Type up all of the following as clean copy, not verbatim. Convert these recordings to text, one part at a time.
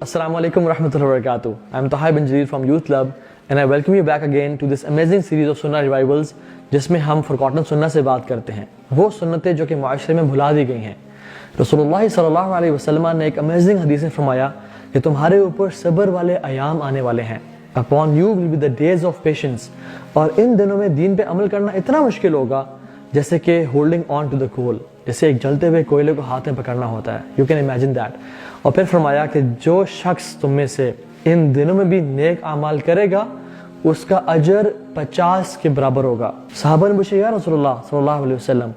Assalamu alaikum warahmatullahi wabarakatuh. I'm Taha bin Jareer from Youth Club and I welcome you back again to this amazing series of Sunnah Revivals जिसमें हम forgotten सुन्नत से बात करते हैं, वो सुन्नतें जो कि माशरे में भुला दी गई हैं। रसूलुल्लाह सल्लल्लाहु अलैहि वसल्लम ने एक अमेजिंग हदीस में फरमाया कि तुम्हारे ऊपर सब्र वाले अयाम आने वाले हैं। Upon you will be the days of patience। और इन दिनों में दीन पे अमल करना इतना मुश्किल होगा जैसे कि holding on to the coal, जैसे एक जलते हुए कोयले को हाथ में पकड़ना होता है। You can imagine that. और फिर फरमाया कि जो शख्स तुम में से इन दिनों में भी नेक आमाल करेगा उसका अजर 50 के बराबर होगा। सहाबा ने पूछा या रसूलुल्लाह सल्लल्लाहु अलैहि वसल्लम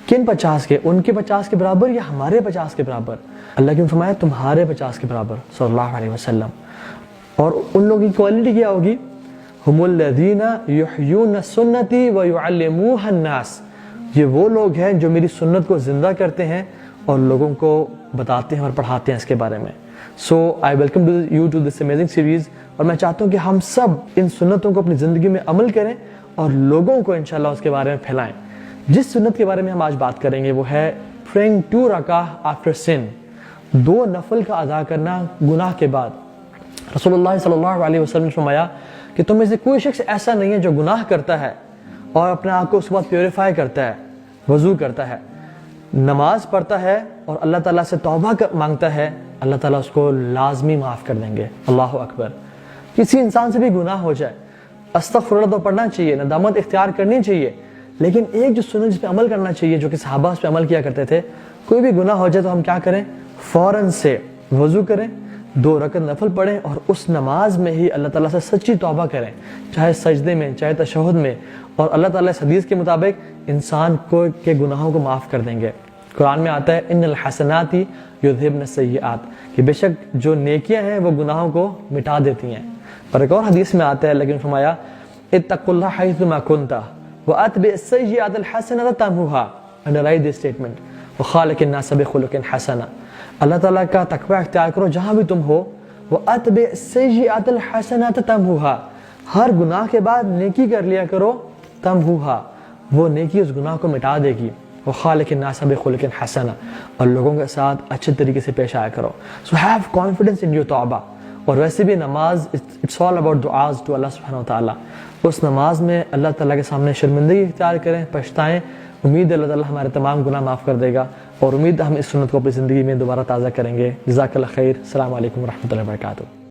किन 50 के, उनके 50 के बराबर या हमारे 50 के बराबर? अल्लाह ने फरमाया तुम्हारे 50 के बराबर सल्लल्लाहु अलैहि वसल्लम। और उन लोगों की क्वालिटी क्या होगी? हुमुल लज़ीना युहयून सुन्नती व युअल्लिमूहा अन्नास। ये वो लोग हैं जो मेरी सुन्नत को जिंदा करते हैं और लोगों को बताते हैं और पढ़ाते हैं इसके बारे में। So I welcome you to this amazing series. और मैं चाहता हूँ कि हम सब इन सुन्नतों को अपनी ज़िंदगी में अमल करें और लोगों को इंशाल्लाह उसके बारे में फैलाएं। जिस सुन्नत के बारे में हम आज बात करेंगे वो है प्रेइंग 2 रकाअह आफ्टर सिन, 2 नफल का अदा करना गुनाह के बाद। रसूलुल्लाह सल्लल्लाहु अलैहि वसल्लम ने फरमाया कि तुम में से कोई शख्स ऐसा नहीं है जो गुनाह करता है और अपने आप को उसके बाद प्योरीफाई करता है, वज़ू करता है, नमाज पढ़ता है और अल्लाह ताला से तौबा मांगता है, अल्लाह ताला उसको लाजमी माफ़ कर देंगे। अल्लाह अकबर। किसी इंसान से भी गुनाह हो जाए, अस्तगफिरुल्लाह तो पढ़ना चाहिए, नदामत इख्तियार करनी चाहिए, लेकिन एक जो सुन्नत जिस पे अमल करना चाहिए, जो कि सहाबा उस पे अमल किया करते थे, कोई भी गुनाह हो जाए तो हम क्या करें? फ़ौरन से वज़ू करें, 2 रकत नफल पढ़ें और उस नमाज में ही अल्लाह ताला से सच्ची तौबा करें, चाहे सजदे में चाहे तशहुद में। और अल्लाह ताला इस हदीस के मुताबिक इंसान को के गुनाहों को माफ़ कर देंगे। कुरान में आता है इन्नल हसनाती युज़हिबन सय्यिआत, कि बेशक जो नेकियां हैं वो गुनाहों को मिटा देती हैं। और एक और हदीस में आता है लेकिन फरमाया इत्तकुल्लाह हैथुमा कुंता व अतबि सय्यिआतल हसनता तमहुहा। अंडरलाइन दिस स्टेटमेंट व खालिकिन नास बिखुलुकिन हसना। अल्लाह ताला का तकवा इख्तियार करो जहाँ भी तुम हो। व अतबि सय्यिआतल हसनता तमहुहा, हर गुनाह के बाद नेकी कर लिया करो, तमहुहा, वो नेकी उस गुनाह को मिटा देगी। वो खालिकिन नास बिखुलुकिन हसना, और लोगों के साथ अच्छे तरीके से पेश आया करो। So have confidence in your तौबा। और वैसे भी नमाज it's all about दुआज to Allah सुब्हानहू व तआला। उस नमाज में अल्लाह ताला के सामने शर्मिंदगी इख्तियार करें, पछताएं। उम्मीद है अल्लाह ताला हमारे तमाम गुनाह माफ़ कर देगा और उम्मीद हम इस सुन्नत को अपनी ज़िंदगी में दोबारा ताज़ा करेंगे। जज़ाकल्लाह खैर। अस्सलामु अलैकुम व रहमतुल्लाहि व बरकातुहू।